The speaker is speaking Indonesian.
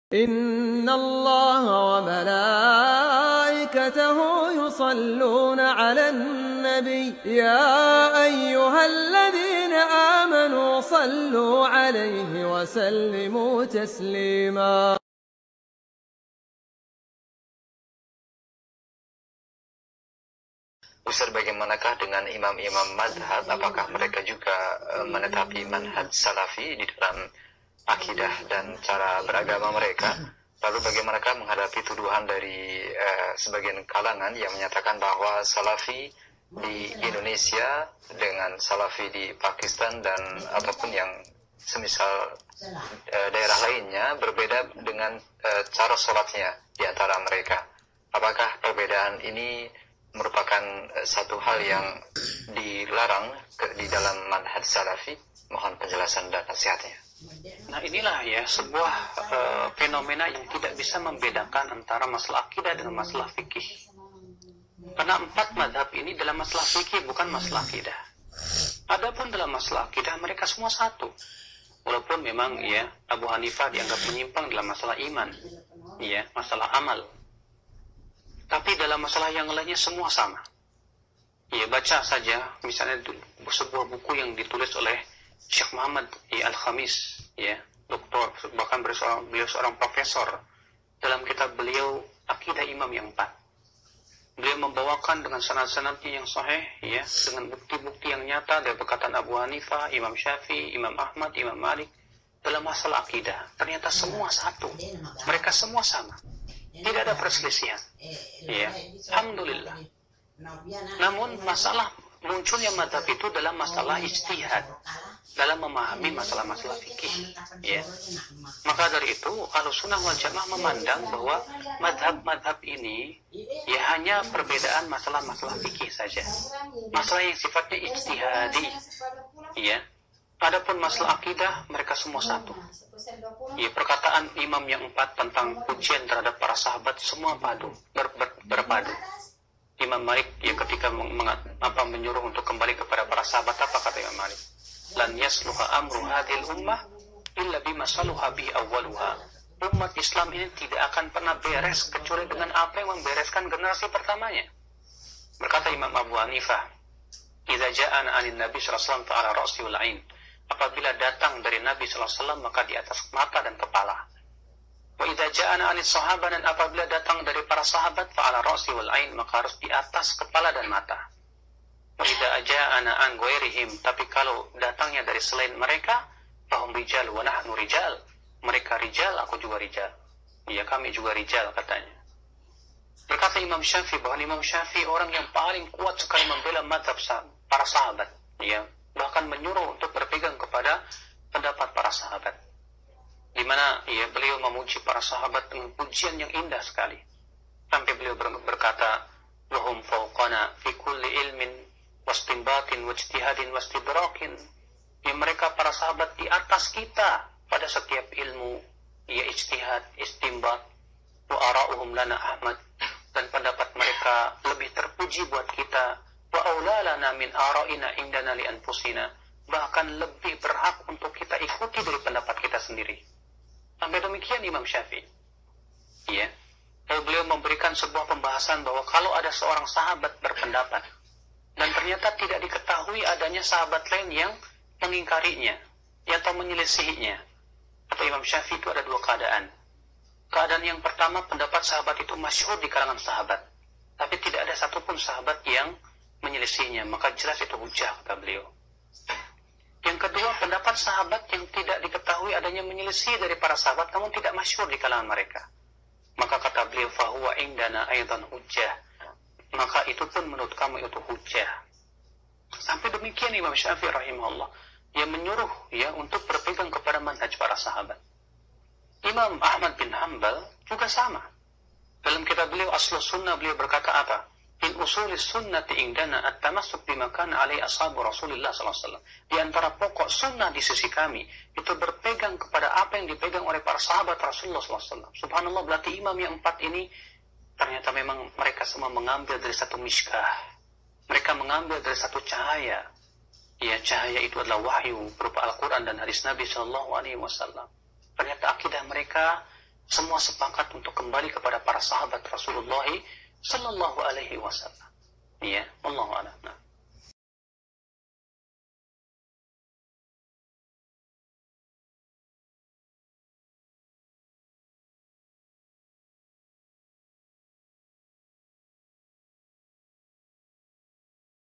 إن الله وملائكته يصلون على النبي يا أيها الذين آمنوا صلوا عليه وسلموا تسليما. Ustaz, bagaimanakah dengan imam-imam madhab? Apakah mereka juga menetapi manhaj salafi di dalam akidah dan cara beragama mereka? Lalu bagaimanakah menghadapi tuduhan dari sebagian kalangan yang menyatakan bahwa salafi di Indonesia dengan salafi di Pakistan dan ataupun yang semisal daerah lainnya berbeda dengan cara sholatnya di antara mereka? Apakah perbedaan ini merupakan satu hal yang dilarang di dalam manhaj salafi? Mohon penjelasan dan nasihatnya. Nah, inilah ya sebuah fenomena yang tidak bisa membedakan antara masalah akidah dengan masalah fikih. Karena 4 madhab ini dalam masalah fikih, bukan masalah akidah. Adapun dalam masalah akidah mereka semua satu. Walaupun memang ya Abu Hanifah dianggap menyimpang dalam masalah iman, ya masalah amal. Tapi dalam masalah yang lainnya semua sama. Ya, baca saja misalnya sebuah buku yang ditulis oleh Syekh Muhammad Al-Khamis, ya, doktor, bahkan beliau seorang profesor. Dalam kitab beliau Akidah Imam yang 4. Beliau membawakan dengan sanad-sanadnya yang sahih, ya, dengan bukti-bukti yang nyata dari perkataan Abu Hanifah, Imam Syafi'i, Imam Ahmad, Imam Malik dalam masalah akidah. Ternyata semua satu. Mereka semua sama. Tidak ada perselisihan. Ya, alhamdulillah. Namun masalah munculnya madhab itu dalam masalah ijtihad, dalam memahami masalah-masalah fikih. Ya. Maka dari itu Ahlussunnah wal Jamaah memandang bahwa madhab-madhab ini ya hanya perbedaan masalah-masalah fikih saja, masalah yang sifatnya ijtihadi. Ya. Adapun masalah akidah mereka semua satu. Ya, perkataan imam yang 4 tentang pujian terhadap para sahabat semua berpadu. Imam Malik ya ketika menyuruh untuk kembali kepada para sahabat, apa kata Imam Malik? Lan yasluha amru hadhil ummah illa bima saluha bi awwaluha. Umat Islam ini tidak akan pernah beres kecuali dengan apa yang membereskan generasi pertamanya. Berkata Imam Abu Hanifah, "Idza ja'ana 'anil Nabi sallallahu alaihi wasallam ta'ala ra'si wal 'ain." Apabila datang dari Nabi sallallahu alaihi wasallam maka di atas mata dan kepala. Wa idza ja'ana 'anis sahabah, dan apabila datang dari para sahabat fa'ala ra'si wal 'ain, maka harus di atas kepala dan mata. Wa idza ja'ana an ghairihim, tapi kalau datangnya dari selain mereka, fahum rijal wa nahnu rijal. Mereka rijal, aku juga rijal. Iya, kami juga rijal, katanya. Berkata Imam Syafi'i bahwa Imam Syafi'i orang yang paling kuat sekali membela mazhab para sahabat, ya, bahkan menyuruh untuk berpegang kepada pendapat para sahabat, di mana ya beliau memuji para sahabat dengan pujian yang indah sekali, sampai beliau berkata, "Wahum fawqana fi kulli ilmin wastinbatin wajtihadin wastidrakin." Ya, mereka para sahabat di atas kita pada setiap ilmu, ya ijtihad, istinbat, wa ara'uhum lana Ahmad, dan pendapat mereka lebih terpuji buat kita, wa aulalana min ara'ina indana li anfusina, bahkan lebih berhak untuk kita ikuti dari pendapat kita sendiri. Sampai demikian Imam Syafi'i. Ya. Lalu beliau memberikan sebuah pembahasan bahwa kalau ada seorang sahabat berpendapat dan ternyata tidak diketahui adanya sahabat lain yang mengingkarinya atau menyelisihinya, kata Imam Syafi'i itu ada 2 keadaan. Keadaan yang pertama, pendapat sahabat itu masyhur di kalangan sahabat, tapi tidak ada satupun sahabat yang menyelisihinya, maka jelas itu hujah, kata beliau. Yang kedua, pendapat sahabat yang tidak diketahui adanya menyelisih dari para sahabat, namun tidak masyhur di kalangan mereka, maka kata beliau, fahuwa indana aidan hujjah, maka itu pun menurut kamu itu hujjah. Sampai demikian Imam Syafi'i rahimahullah, yang menyuruh ya untuk berpegang kepada manhaj para sahabat. Imam Ahmad bin Hanbal juga sama. Dalam kitab beliau Aslus Sunnah, beliau berkata apa? In usulis sunnati indana at-tamassuk bima kana alaihi ashabu Rasulillah sallallahu alaihi wasallam. Di antara pokok sunnah di sisi kami itu berpegang kepada apa yang dipegang oleh para sahabat Rasulullah sallallahu alaihi wasallam. Subhanallah, berarti imam yang 4 ini ternyata memang mereka semua mengambil dari satu miskah. Mereka mengambil dari satu cahaya. Ya, cahaya itu adalah wahyu berupa Al-Quran dan hadis Nabi sallallahu alaihi wasallam. Ternyata akidah mereka semua sepakat untuk kembali kepada para sahabat Rasulullah sallallahu alaihi wasallam. Iya, wallahu a'lam.